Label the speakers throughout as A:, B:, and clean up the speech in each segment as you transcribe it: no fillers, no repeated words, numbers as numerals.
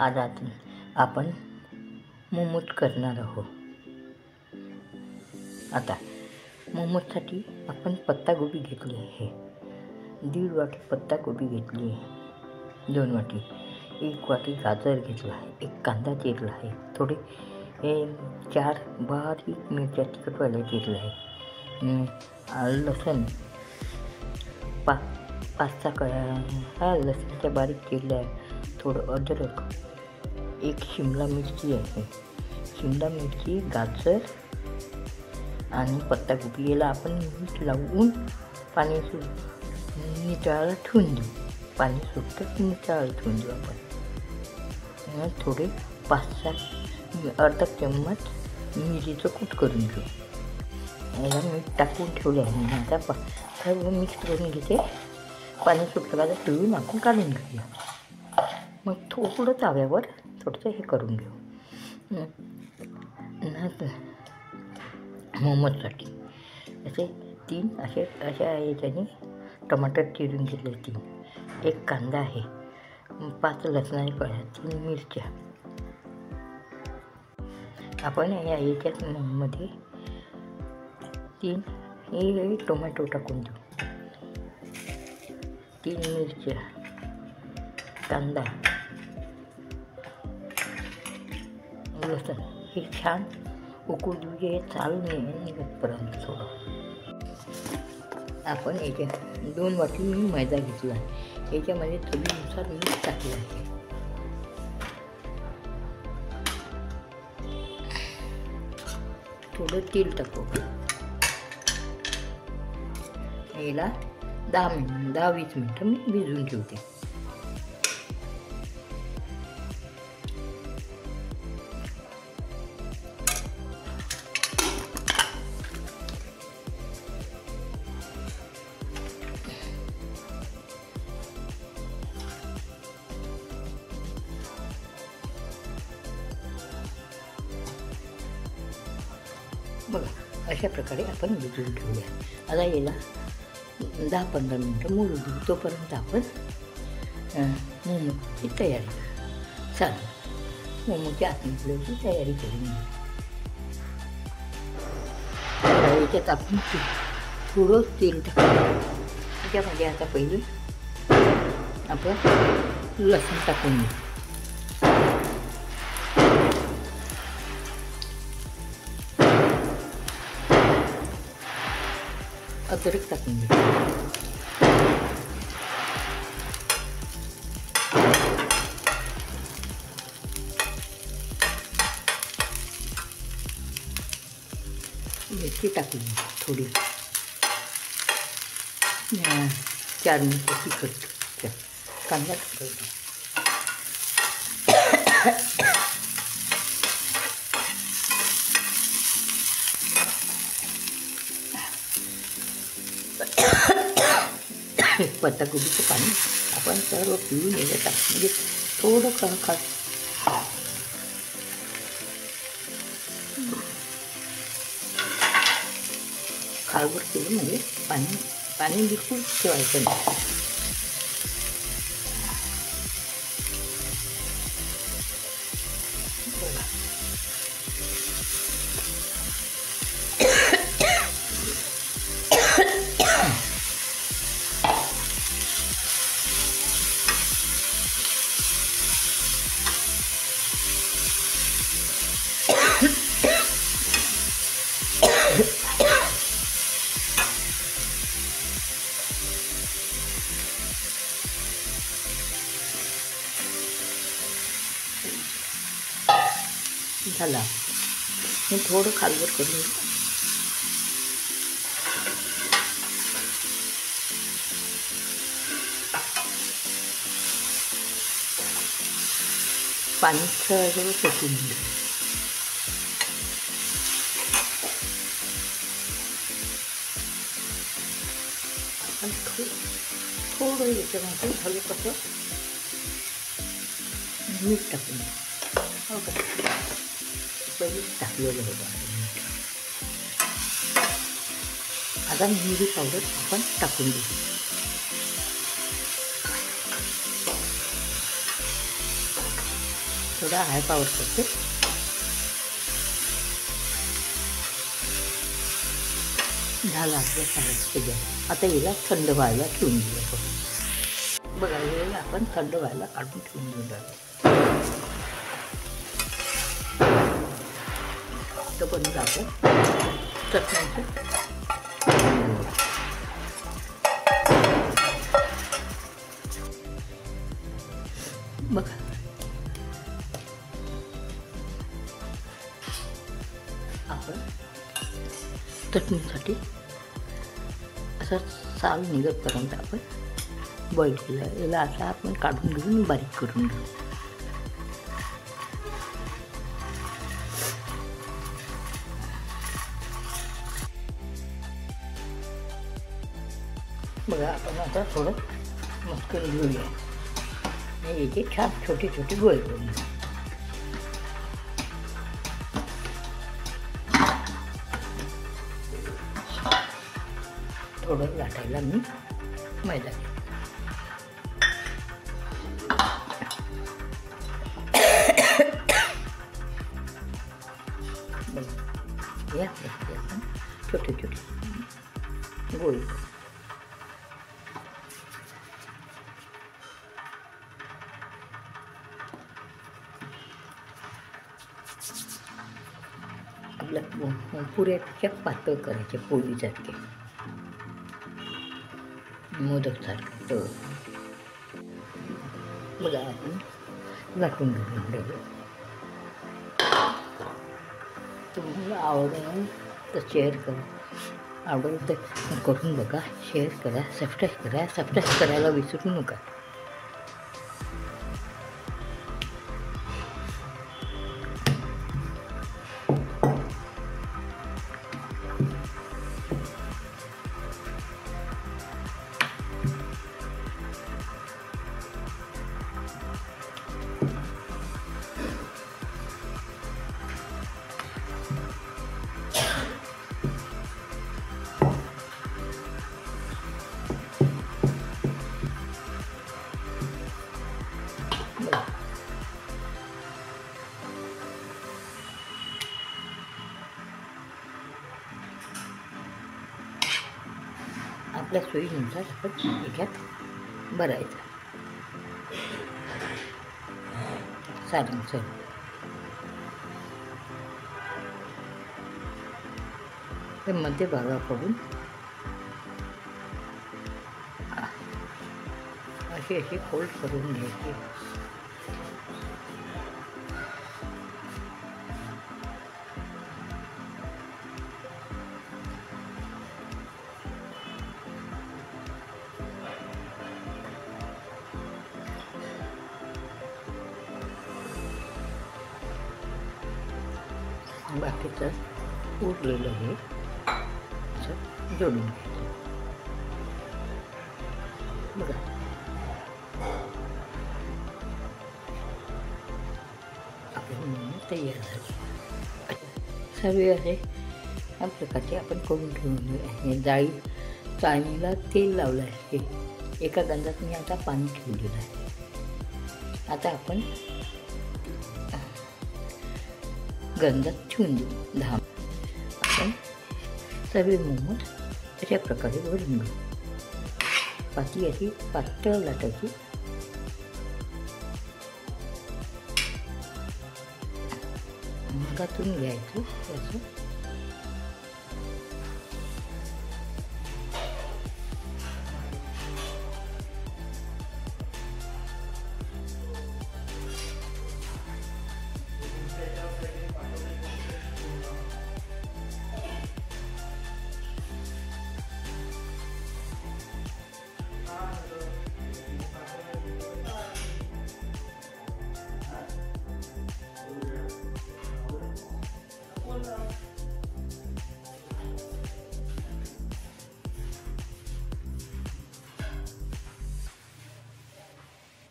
A: आज आपण मोमोज करणार आहोत. आता मोमोजसाठी आपण पत्तागोबी घेतली आहे, 1.5 वाटी पत्तागोबी घेतली आहे, 2 वाटी, 1 वाटी गाजर घेतला आहे, 1 कांदा चिरला आहे, थोडे 4 बारीक मिरच्या तिखटवाल्या चिरल्या आहे, लसूण 5-6 कळ्या लसूणच्या बारीक चिरल्या आहे, थोडं अद्रक, 1 शिमला मिरची आहे, शिमला मिरची, गाजर आणि पत्तागोबी याला आपण मीठ लावून पाणी नितळायला ठेवून देऊ. पाणी सुटतं नितळायला ठेवून देऊ आपण. थोडे 5-6 अर्धा चम्मच मिरीचं कूट करून घेऊ. याला मीठ टाकून ठेवले आहे. आता सर्व मिक्स करून घेते. पाणी सुटलं का ठेवून आपण काढून घेऊया. मग थोडं तव्यावर थोडंसं हे करून घेऊ. मोमोजसाठी असे 3 अशा याच्याने टमाटर चिरून घेतले 3, 1 कांदा आहे, 5 लसणाच्या कळ्या, 3 मिरच्या. आपण याच्यात मध्ये 3 हे टोमॅटो टाकून देऊ, 3 मिरच्या, कांदा, लसूण हे छान उकळू देऊ. चालू निघतपर्यंत थोडं. आपण याच्यात 2 वाटी मी मैदा घेतला आहे, याच्यामध्ये चवीनुसार मीठ टाकलं आहे. थोडं तेल टाकू. याला 10-20 मिनटं मी भिजवून ठेवते. बघा, अशा प्रकारे आपण भिजवून ठेवूया. आता याला 10-15 मिनटं मुरू देऊ. तोपर्यंत आपण मोमोजची तयारी चालू. मोमोजच्या आतमधल्याची तयारी करून घेऊ. याच्यात आपण थोडं तेल टाकू. त्याच्यामध्ये आता पहिले आपण लसूण टाकून घेऊ. अद्रक टाकून घेऊ. मिरची टाकून घेऊ थोडी. 4 मिरच्या तिखट. कांदा टाकायचा. पत्तागोबीचं पाणी आपण सर्व पिळून याच्यात टाकू. म्हणजे थोडं खळखळ खालवर केलं म्हणजे पाणी बिलकुल ठेवायचं नाही. झाला. मी थोडं खालवर करून घेऊ. पाणी सगळं टाकून घेऊ. आपण थोडं याच्यामध्ये झालं कसं मीठ टाकून घेऊ. पहिले टाकलेलं होतं. आता मिरी पावडर आपण टाकून देऊ. थोडा हाय पावर करते. झालं आपलं सारं गॅस. आता याला थंड व्हायला ठेवून देऊ आपण. बघा हे आपण थंड व्हायला काढून ठेवून देऊ लागलो. तर पण जातं चटण्याचं. बघा आपण चटणीसाठी असं साल निघतपर्यंत आपण बॉईल केलं. याला आता आपण काढून घेऊन बारीक करून घेऊ. बघा आपण आता थोडं मस्कन घेऊया. याचे छान छोटे छोटे गोळे करून घेऊ. थोडं लाटायला मी मैदा घेऊ. या आपण छोटे छोटे गोळे करू. आपल्या पुऱ्याच्या पातळ करायचे पोळीसारखे, मोदकसारखे. तर बघा आपण लाटून घेऊन. तुम्हाला आवडेल तर शेअर करा, आवडेल तर करून बघा, शेअर करा, सबस्क्राईब करायला विसरू नका. आपल्या सोयीनुसार आपण याच्यात भरायचं सारण सर्व. ते मध्ये भागाकडून अशी फोल्ड करून घ्यायची. बाकीचं उरलेलं हे असं जोडून घ्यायचं. बघा आपण तयार झाले. सर्व असे या प्रकारचे आपण करून ठेवून चाळणीला तेल लावलं आहे. एका गंजात मी आता पाणी ठेवलेलं आहे. आता आपण गंजात ठेवून देऊ 10. आपण सर्व मोमोज अशा प्रकारे भरून घेऊ. पाती अशी पातळ लाटायची. मगातून घ्यायचं असं.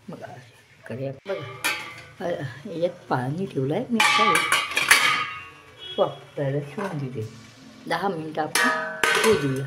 A: बघा करूया. बघा यात पाणी ठेवलं आहे मी. आता वापरायला ठेवून दिले. 10 मिनिटं आपण होऊ देऊया.